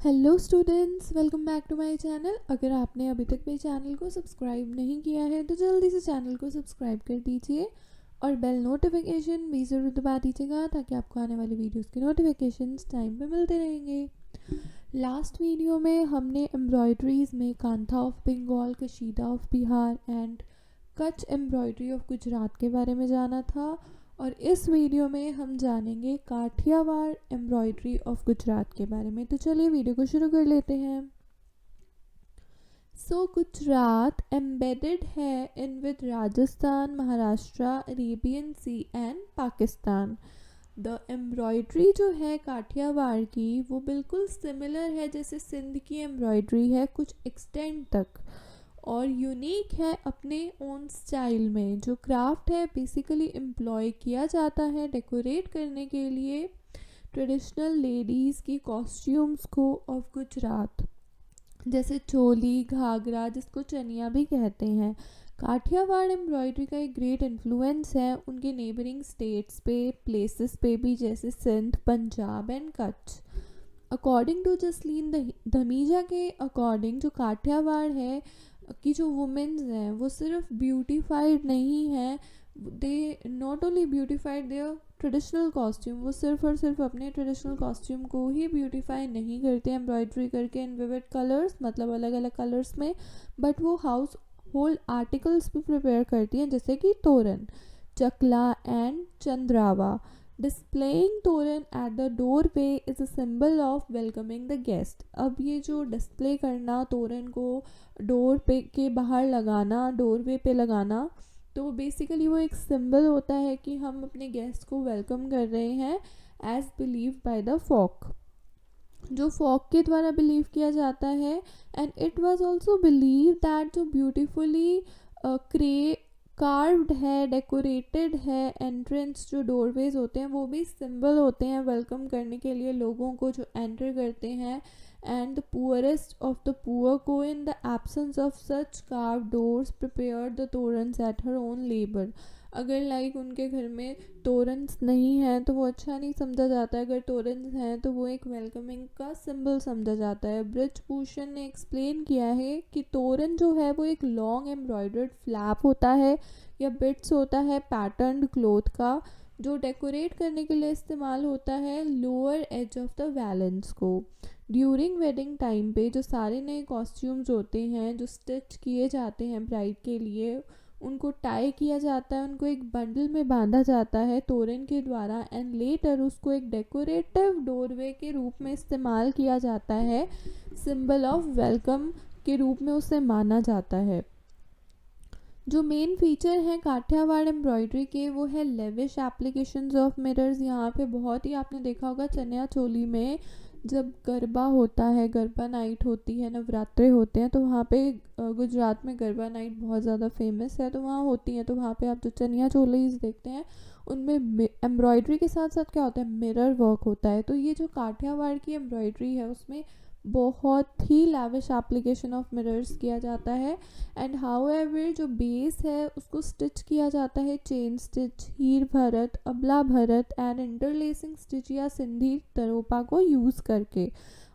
Hello students, welcome back to my channel. अगर आपने अभी तक मेरे चैनल को सब्सक्राइब नहीं किया है तो जल्दी से चैनल को सब्सक्राइब कर दीजिए और बेल नोटिफिकेशन भी ज़रूर दबा दीजिएगा ताकि आपको आने वाली वीडियोस की नोटिफिकेशंस टाइम पे मिलते रहेंगे। लास्ट वीडियो में हमने एम्ब्रॉयडरीज़ में Kantha of Bengal, Kashida of Bihar and Kutch embroidery of Gujarat के बारे में जाना था और इस वीडियो में हम जानेंगे काठियावाड़ एम्ब्रॉयडरी ऑफ गुजरात के बारे में। तो चलिए वीडियो को शुरू कर लेते हैं। गुजरात एम्बेडेड है in with Rajasthan, Maharashtra, Arabian sea and Pakistan. The embroidery जो है काठियावाड़ की वो बिल्कुल सिमिलर है जैसे सिंध की एम्ब्रॉयडरी है कुछ एक्सटेंड तक, और यूनिक है अपने ओन स्टाइल में। जो क्राफ्ट है बेसिकली एम्प्लॉय किया जाता है डेकोरेट करने के लिए ट्रेडिशनल लेडीज़ की कॉस्ट्यूम्स को ऑफ गुजरात, जैसे चोली, घाघरा, जिसको चनिया भी कहते हैं। काठियावाड़ एम्ब्रॉयडरी का एक ग्रेट इन्फ्लुएंस है उनके नेबरिंग स्टेट्स पे, प्लेसेस पे भी, जैसे Sindh, Punjab and Kutch. According to Jasleen Dhamija के अकॉर्डिंग जो काठियावाड़ है कि जो वुमेन्स हैं वो सिर्फ ब्यूटीफाइड नहीं है, they not only beautified there traditional costume, वो सिर्फ और सिर्फ अपने ट्रेडिशनल कॉस्ट्यूम को ही ब्यूटीफाई नहीं करते एम्ब्रॉयडरी करके इन विविड कलर्स, मतलब अलग अलग कलर्स में, बट वो हाउस होल्ड आर्टिकल्स भी प्रिपेयर करती हैं जैसे कि तोरण, चकला एंड चंद्रावा। डिस्प्लेइंग तोरण at the doorway is a symbol of welcoming the guest. अब ये जो डिस्प्ले करना तोरण को डोर पे के बाहर लगाना, डोरवे पे लगाना, तो बेसिकली वो एक सिंबल होता है कि हम अपने गेस्ट को वेलकम कर रहे हैं as believe by the folk, जो फोक के द्वारा बिलीव किया जाता है। And it was also believe that जो ब्यूटीफुली कार्व्ड है, डेकोरेटेड है एंट्रेंस, जो डोरवेज होते हैं वो भी सिंबल होते हैं वेलकम करने के लिए लोगों को जो एंटर करते हैं। And the poorest of the poor को in the absence of such carved doors prepare the torans at her own labour. अगर लाइक उनके घर में तोरन्स नहीं है तो वो अच्छा नहीं समझा जाता है, अगर तोरन्स हैं तो वो एक वेलकमिंग का सिंबल समझा जाता है। ब्रिजभूषण ने एक्सप्लेन किया है कि तोरण जो है वो एक लॉन्ग एम्ब्रॉयडर्ड फ्लैप होता है या बिट्स होता है पैटर्न्ड क्लोथ का, जो डेकोरेट करने के लिए इस्तेमाल होता है lower edge of the valance को। ड्यूरिंग वेडिंग टाइम पे जो सारे नए कॉस्ट्यूम्स होते हैं जो स्टिच किए जाते हैं ब्राइड के लिए, उनको टाई किया जाता है, उनको एक बंडल में बांधा जाता है तोरण के द्वारा, एंड लेटर उसको एक डेकोरेटिव डोरवे के रूप में इस्तेमाल किया जाता है, सिंबल ऑफ वेलकम के रूप में उसे माना जाता है। जो मेन फीचर हैं काठियावाड़ एम्ब्रॉयडरी के वो है लेविश एप्लीकेशंस ऑफ मिरर्स। यहाँ पे बहुत ही आपने देखा होगा चनिया चोली में जब गरबा होता है, गरबा नाइट होती है, नवरात्रे होते हैं, तो वहाँ पे गुजरात में गरबा नाइट बहुत ज़्यादा फेमस है, तो वहाँ होती हैं, तो वहाँ पे आप जो चनिया चोलीज देखते हैं उनमें एम्ब्रॉयडरी के साथ साथ क्या होता है, मिरर वर्क होता है। तो ये जो काठियावाड़ की एम्ब्रॉयडरी है उसमें बहुत ही लैविश एप्लीकेशन ऑफ मिरर्स किया जाता है। एंड हाउएवर जो बेस है उसको स्टिच किया जाता है चेन स्टिच, हीर भरत, अबला भरत एंड इंटरलेसिंग स्टिच या सिंधी तरोपा को यूज़ करके।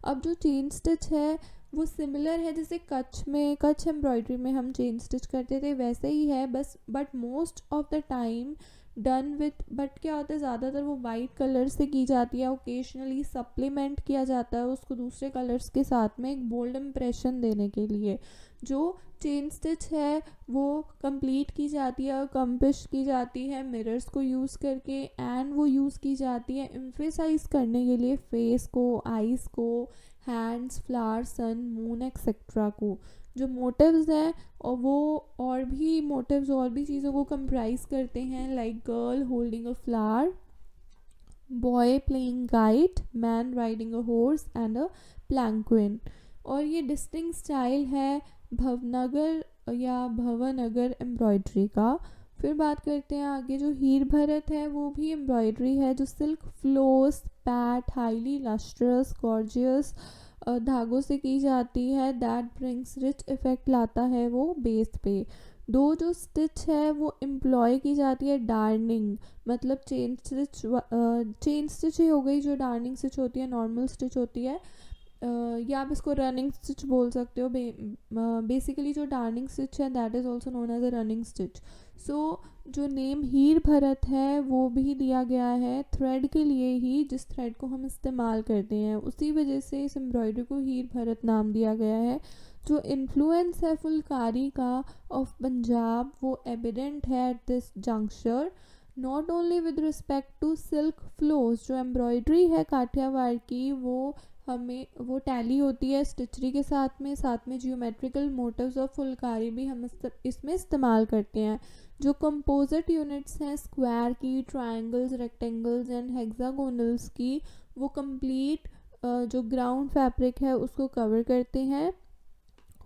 अब जो चेन स्टिच है वो सिमिलर है जैसे कच्छ एम्ब्रॉयडरी में हम चेन स्टिच करते थे वैसे ही है, बस but most of the time done with, but क्या होता है ज़्यादातर वो वाइट कलर से की जाती है, ओकेजनली सप्लीमेंट किया जाता है उसको दूसरे कलर्स के साथ में एक बोल्ड इम्प्रेशन देने के लिए। जो चेन स्टिच है वो कंप्लीट की जाती है और कंपिश की जाती है मिरर्स को यूज़ करके, एंड वो यूज़ की जाती है एम्फेसाइज करने के लिए फेस को, आईज़ को, हैंड्स, फ्लावर, सन, मून एक्सेट्रा को। जो मोटिव्स हैं और वो और भी मोटिव्स और भी चीज़ों को कंप्राइज करते हैं, like girl holding a flower, boy playing guide, man riding a horse and a palanquin. और ये डिस्टिंक्ट स्टाइल है भवनगर या भवनगर एम्ब्रॉयडरी का। फिर बात करते हैं आगे, जो हीर भरत है वो भी एम्ब्रॉयडरी है जो silk flows, PAT, highly lustrous, gorgeous धागों से की जाती है, दैट ब्रिंग्स रिच इफेक्ट लाता है वो बेस पे। दो जो स्टिच है वो एम्प्लॉय की जाती है डार्निंग, मतलब चेन स्टिच ही हो गई, जो डार्निंग स्टिच होती है नॉर्मल स्टिच होती है, या आप इसको रनिंग स्टिच बोल सकते हो। बेसिकली जो डार्निंग स्टिच है that is also known as a running stitch. So जो नेम हीर भरत है वो भी दिया गया है थ्रेड के लिए ही, जिस थ्रेड को हम इस्तेमाल करते हैं उसी वजह से इस एम्ब्रॉयडरी को हीर भरत नाम दिया गया है। जो इन्फ्लुएंस है फुलकारी का ऑफ पंजाब वो एविडेंट है at this juncture, not only with respect to silk floss. जो एम्ब्रॉयडरी है काठियावाड़ की वो टैली होती है स्टिचरी के साथ में जियोमेट्रिकल मोटिव्स और फुलकारी भी हम इसमें इस्तेमाल करते हैं। जो कंपोजिट यूनिट्स हैं स्क्वायर की, ट्रायंगल्स, रेक्टेंगल्स एंड हेक्सागोनल्स की, वो कंप्लीट जो ग्राउंड फैब्रिक है उसको कवर करते हैं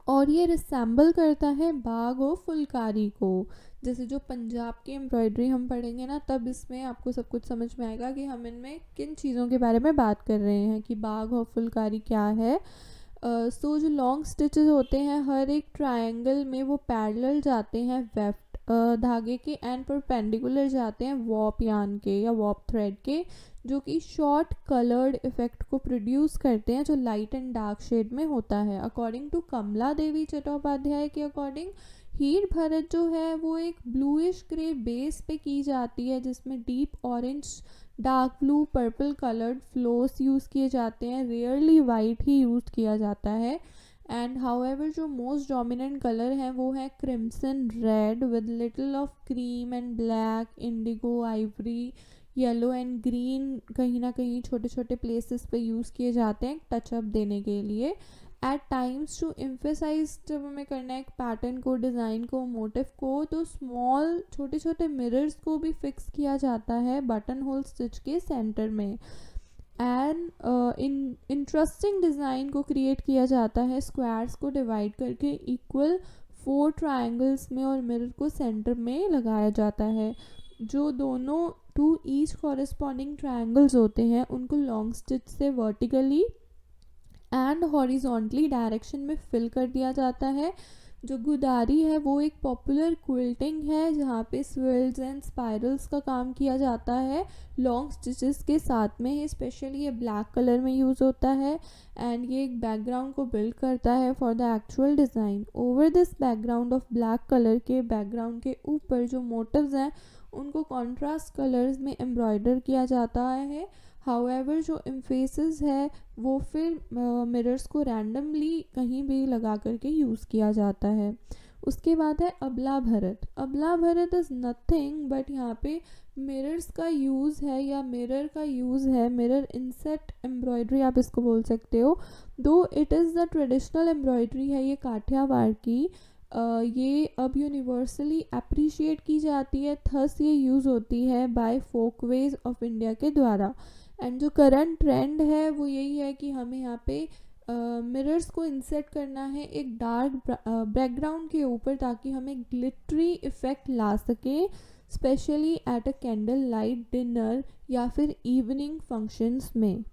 और ये रिसेंबल करता है बाग और फुलकारी को। जैसे जो पंजाब की एम्ब्रॉयडरी हम पढ़ेंगे ना तब इसमें आपको सब कुछ समझ में आएगा कि हम इनमें किन चीज़ों के बारे में बात कर रहे हैं कि बाग और फुलकारी क्या है। सो जो लॉन्ग स्टिचेस होते हैं हर एक ट्रायंगल में वो पैरेलल जाते हैं वेफ्ट धागे के एंड परपेंडिकुलर जाते हैं वॉप यार्न के या वॉप थ्रेड के, जो कि शॉर्ट कलर्ड इफेक्ट को प्रोड्यूस करते हैं जो लाइट एंड डार्क शेड में होता है। अकॉर्डिंग टू कमला देवी चट्टोपाध्याय के अकॉर्डिंग हीर भरत जो है वो एक ब्लूइश ग्रे बेस पे की जाती है जिसमें deep orange, dark blue, purple coloured flows use किए जाते हैं, रेयरली वाइट ही यूज़ किया जाता है। एंड हाउएवर जो मोस्ट डोमिनेंट कलर है वो है crimson read with little of cream and black, Indigo, Ivory, yellow and green कहीं ना कहीं छोटे छोटे प्लेसेस पे यूज़ किए जाते हैं टचअप देने के लिए। एट टाइम्स टू एम्फेसाइज जब हमें करना है एक पैटर्न को, डिज़ाइन को, मोटिव को, तो स्मॉल छोटे छोटे मिरर्स को भी फिक्स किया जाता है बटन होल स्टिच के सेंटर में। एंड इंटरेस्टिंग डिज़ाइन को क्रिएट किया जाता है स्क्वायर्स को डिवाइड करके इक्वल 4 ट्रायंगल्स में और मिरर को सेंटर में लगाया जाता है। जो दोनों टू ईच कॉरेस्पॉन्डिंग ट्रायंगल्स होते हैं उनको लॉन्ग स्टिच से वर्टिकली एंड हॉरिजॉन्टली डायरेक्शन में फिल कर दिया जाता है। जो गुदारी है वो एक पॉपुलर क्विल्टिंग है जहाँ पे स्विर्ल्स एंड स्पाइरल्स का काम किया जाता है लॉन्ग स्टिचेस के साथ में ही। स्पेशली ये ब्लैक कलर में यूज़ होता है एंड ये एक बैकग्राउंड को बिल्ड करता है for the actual design. Over this background of black colour के बैकग्राउंड के ऊपर जो मोटिव्स हैं उनको कॉन्ट्रास्ट कलर्स में एम्ब्रॉयडर किया जाता है। हाउएवर जो एम्फेसिस है वो फिर मिरर्स को रैंडमली कहीं भी लगा करके यूज़ किया जाता है। उसके बाद है अबला भरत। अबला भरत इज़ नथिंग बट यहाँ पे मिरर्स का यूज़ है या मिरर का यूज़ है, मिरर इंसेट एम्ब्रॉयडरी आप इसको बोल सकते हो। दो it is the traditional embroidery है ये काठियावाड़ की, ये अब यूनिवर्सली अप्रिशिएट की जाती है, थस ये यूज़ होती है बाय फोकवेज ऑफ इंडिया के द्वारा। एंड जो करंट ट्रेंड है वो यही है कि हमें यहाँ पे मिरर्स को इंसर्ट करना है एक डार्क बैकग्राउंड के ऊपर ताकि हमें ग्लिटरी इफ़ेक्ट ला सके, specially at a candle light dinner या फिर इवनिंग फंक्शंस में।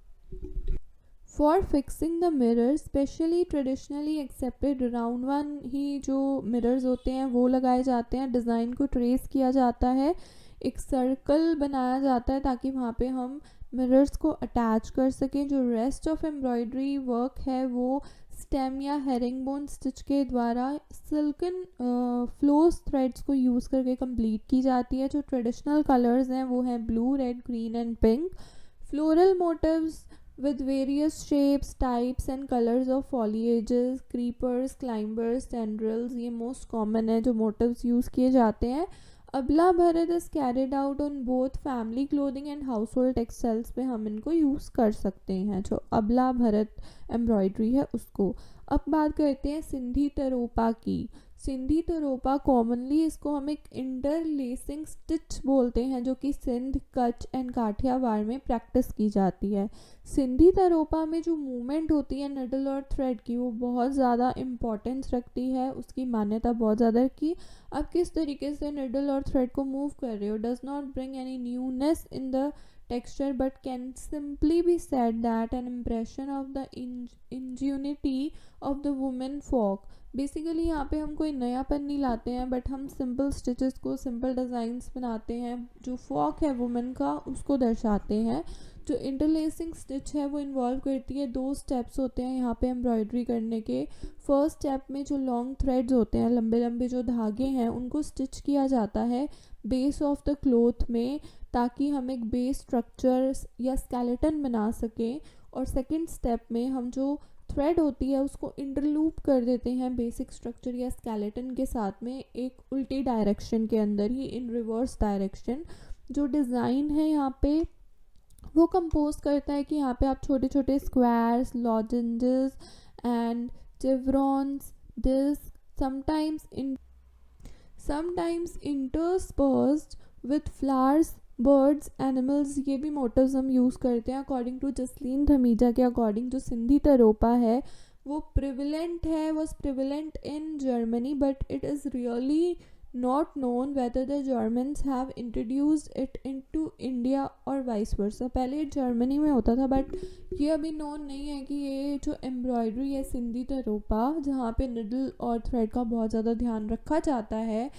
For fixing the mirror specially traditionally accepted round one ही जो मिरर्स होते हैं वो लगाए जाते हैं। डिज़ाइन को ट्रेस किया जाता है, एक सर्कल बनाया जाता है ताकि वहाँ पे हम मिरर्स को अटैच कर सकें। जो रेस्ट ऑफ एम्ब्रॉयडरी वर्क है वो स्टेम या हेरिंगबोन स्टिच के द्वारा सिल्कन फ्लोस थ्रेड्स को यूज़ करके कंप्लीट की जाती है। जो ट्रेडिशनल कलर्स हैं वो हैं blue, red, green and pink. Floral motifs with various shapes, types and colors of foliages, creepers, climbers, tendrils, ये most common है जो motifs use किए जाते हैं। अबला Bharat is carried out on both family clothing and household textiles पे हम इनको यूज़ कर सकते हैं, जो अबला भरत एम्ब्रॉयडरी है उसको। अब बात करते हैं सिंधी तरोपा की। सिंधी तरोपा कॉमनली इसको हम एक इंटरलेसिंग स्टिच बोलते हैं जो कि सिंध, कच्छ एंड काठियावाड़ में प्रैक्टिस की जाती है। सिंधी तरोपा में जो मूवमेंट होती है निडल और थ्रेड की वो बहुत ज़्यादा इम्पोर्टेंस रखती है, उसकी मान्यता बहुत ज़्यादा कि आप किस तरीके से निडल और थ्रेड को मूव कर रहे हो। Does not bring any newness in the texture but can simply be said that an impression of the ingenuity of the woman folk। Basically यहाँ पे हम कोई नयापन नहीं लाते हैं बट हम सिंपल स्टिचेस को, सिंपल डिज़ाइंस बनाते हैं, जो फॉक है वुमेन का उसको दर्शाते हैं। जो इंटरलेसिंग स्टिच है वो इन्वॉल्व करती है 2 स्टेप्स होते हैं यहाँ पे एम्ब्रॉयडरी करने के। फर्स्ट स्टेप में जो लॉन्ग थ्रेड्स होते हैं, लंबे लंबे जो धागे हैं, उनको स्टिच किया जाता है बेस ऑफ द क्लोथ में, ताकि हम एक बेस स्ट्रक्चर या स्केलेटन बना सकें। और सेकंड स्टेप में हम जो थ्रेड होती है उसको इंटरलूप कर देते हैं बेसिक स्ट्रक्चर या स्केलेटन के साथ में, एक उल्टी डायरेक्शन के अंदर ही, इन रिवर्स डायरेक्शन। जो डिज़ाइन है यहाँ पे वो कंपोज करता है कि यहाँ पे आप छोटे छोटे squares, lozenges and chevrons, disc, sometimes interspersed with flowers, birds, animals, ये भी मोटिव्स हम यूज़ करते हैं। अकॉर्डिंग टू जसलीन धमीजा के अकॉर्डिंग जो सिंधी तरोपा है वो was prevalent in Germany, but it is really not known whether the Germans have introduced it into India और वाइस वर्सा। पहले जर्मनी में होता था, बट ये अभी नोन नहीं है कि ये जो एम्ब्रॉयडरी है सिंधी तरोपा, जहाँ पे निडल और थ्रेड का बहुत ज़्यादा ध्यान रखा जाता है,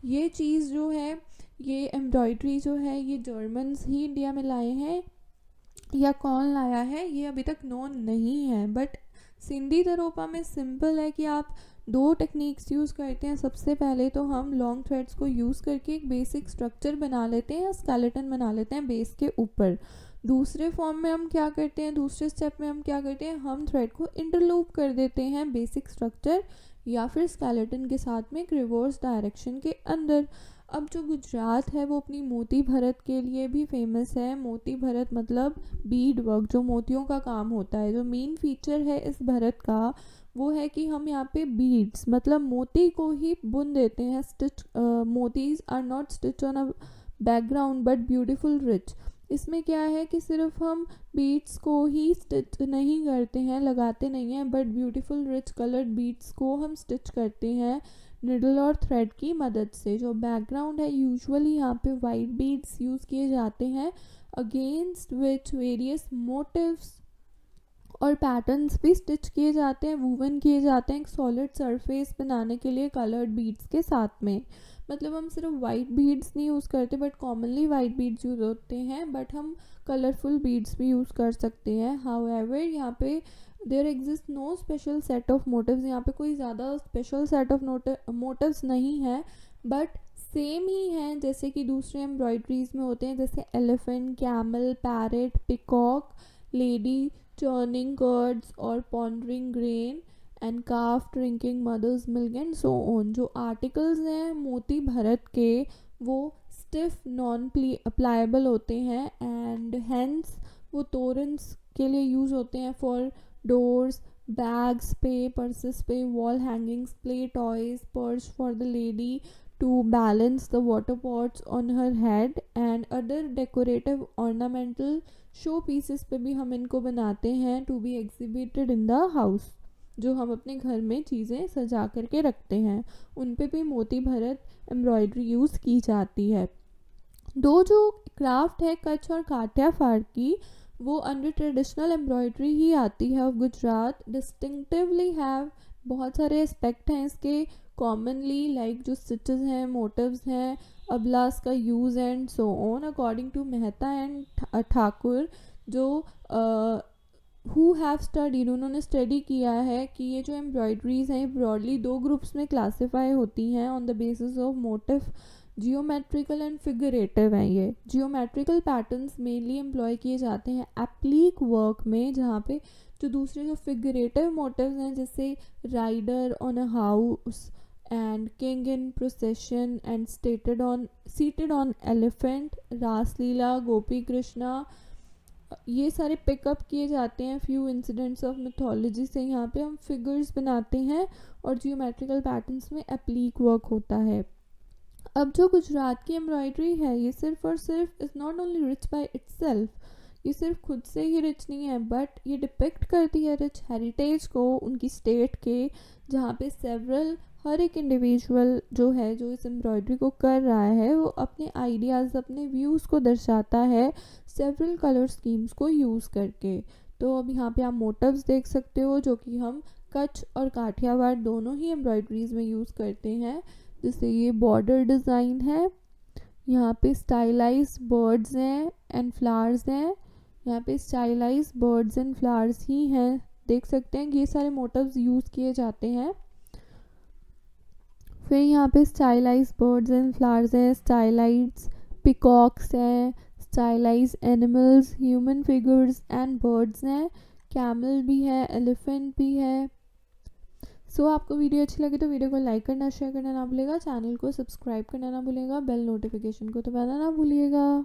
ये चीज़ जो है, ये एम्ब्रॉयडरी जो है, ये जर्मन्स ही इंडिया में लाए हैं या कौन लाया है ये अभी तक नोन नहीं है। बट सिंधी तरोपा में सिंपल है कि आप 2 टेक्निक्स यूज़ करते हैं। सबसे पहले तो हम लॉन्ग थ्रेड्स को यूज़ करके एक बेसिक स्ट्रक्चर बना लेते हैं या स्केलेटन बना लेते हैं बेस के ऊपर। दूसरे फॉर्म में हम क्या करते हैं, दूसरे स्टेप में हम क्या करते हैं, हम थ्रेड को इंटरलूप कर देते हैं बेसिक स्ट्रक्चर या फिर स्केलेटन के साथ में एक रिवर्स डायरेक्शन के अंदर। अब जो गुजरात है वो अपनी मोती भरत के लिए भी फेमस है। मोती भरत मतलब बीड वर्क, जो मोतियों का काम होता है। जो मेन फीचर है इस भरत का वो है कि हम यहाँ पे बीड्स मतलब मोती को ही बुन देते हैं। Stitch motifs are not stitch on a background but beautiful rich. इसमें क्या है कि सिर्फ हम बीड्स को ही स्टिच नहीं करते हैं, लगाते नहीं हैं, but beautiful rich coloured beads को हम स्टिच करते हैं निडल और थ्रेड की मदद से। जो बैकग्राउंड है यूजुअली यहाँ पे वाइट बीड्स यूज़ किए जाते हैं, अगेंस्ट विच वेरियस मोटिव्स और पैटर्न्स भी स्टिच किए जाते हैं, वूवन किए जाते हैं एक सॉलिड सरफेस बनाने के लिए कलर्ड बीड्स के साथ में। मतलब हम सिर्फ वाइट बीड्स नहीं यूज़ करते, but commonly white beads use होते हैं, बट हम कलरफुल बीड्स भी यूज़ कर सकते हैं। हाउएवर यहाँ पे there exist no special set of motifs, यहाँ पे कोई ज़्यादा स्पेशल सेट ऑफ मोटिव्स नहीं है, बट सेम ही हैं जैसे कि दूसरे एम्ब्रॉयड्रीज में होते हैं, जैसे elephant, camel, parrot, peacock, lady churning curds और pondering grain and calf drinking mother's milk and so on। जो आर्टिकल्स हैं मोती भरत के वो स्टिफ नॉन प्लायबल होते हैं एंड हेंस वो तोरन्स के लिए यूज़ होते हैं फॉर डोर्स, बैग्स पे, पर्सेस पे, wall hangings, play toys, purse for the lady to balance the water pots on her head and other decorative ornamental show pieces पे भी हम इनको बनाते हैं to be exhibited in the house. जो हम अपने घर में चीज़ें सजा करके रखते हैं उन पे भी मोती भरत एम्ब्रॉयडरी यूज़ की जाती है। दो जो क्राफ्ट है कच्छ और काठियावाड़ की वो अंडर ट्रेडिशनल एम्ब्रॉयडरी ही आती है ऑफ गुजरात। डिस्टिंक्टिवली हैव बहुत सारे एस्पेक्ट हैं इसके कॉमनली, लाइक जो स्टिचेस हैं, मोटिव्स हैं, अबलास का use and so on. According to Mehta and Thakur जो हु हैव स्टडीड, उन्होंने स्टडी किया है कि ये जो एम्ब्रॉयडरीज हैं ब्रॉडली 2 ग्रुप्स में क्लासीफाई होती हैं on the basis of motive. Geometrical and figurative हैं। ये जियोमेट्रिकल पैटर्न्स मेनली एम्प्लॉय किए जाते हैं एप्लीक वर्क में, जहाँ पे जो दूसरे जो फिगरेटिव मोटिव्स हैं जैसे rider on a house and king in procession and seated on elephant, raslila, Gopi Krishna, ये सारे पिकअप किए जाते हैं फ्यू इंसिडेंट्स ऑफ मिथोलॉजी से। यहाँ पे हम फिगर्स बनाते हैं और जियोमेट्रिकल पैटर्न्स में एप्लीक वर्क होता है। अब जो गुजरात की एम्ब्रॉयडरी है ये सिर्फ और सिर्फ is not only rich by itself, ये सिर्फ खुद से ही रिच नहीं है बट ये डिपिक्ट करती है रिच हेरिटेज को उनकी स्टेट के, जहाँ पे सेवरल हर एक इंडिविजुअल जो है जो इस एम्ब्रॉयडरी को कर रहा है वो अपने आइडियाज़, अपने व्यूज़ को दर्शाता है सेवरल कलर स्कीम्स को यूज़ करके। तो अब यहाँ पे आप मोटिव्स देख सकते हो जो कि हम कच्छ और काठियावाड़ दोनों ही एम्ब्रॉयडरीज में यूज़ करते हैं। जैसे ये बॉर्डर डिज़ाइन है, यहाँ पे स्टाइलाइज्ड बर्ड्स हैं एंड फ्लावर्स हैं, यहाँ पे स्टाइलाइज बर्ड्स एंड फ्लावर्स ही हैं, देख सकते हैं ये सारे मोटिव्स यूज़ किए जाते हैं। फिर यहाँ पे स्टाइलाइज बर्ड्स एंड फ्लावर्स हैं, स्टाइलाइज पिकॉक्स हैं, stylise animals, human figures and birds हैं, कैमल भी है, एलिफेंट भी है। सो आपको वीडियो अच्छी लगी तो वीडियो को लाइक करना, शेयर करना ना भूलिएगा, चैनल को सब्सक्राइब करना ना भूलिएगा, बेल नोटिफिकेशन को दबाना ना भूलिएगा।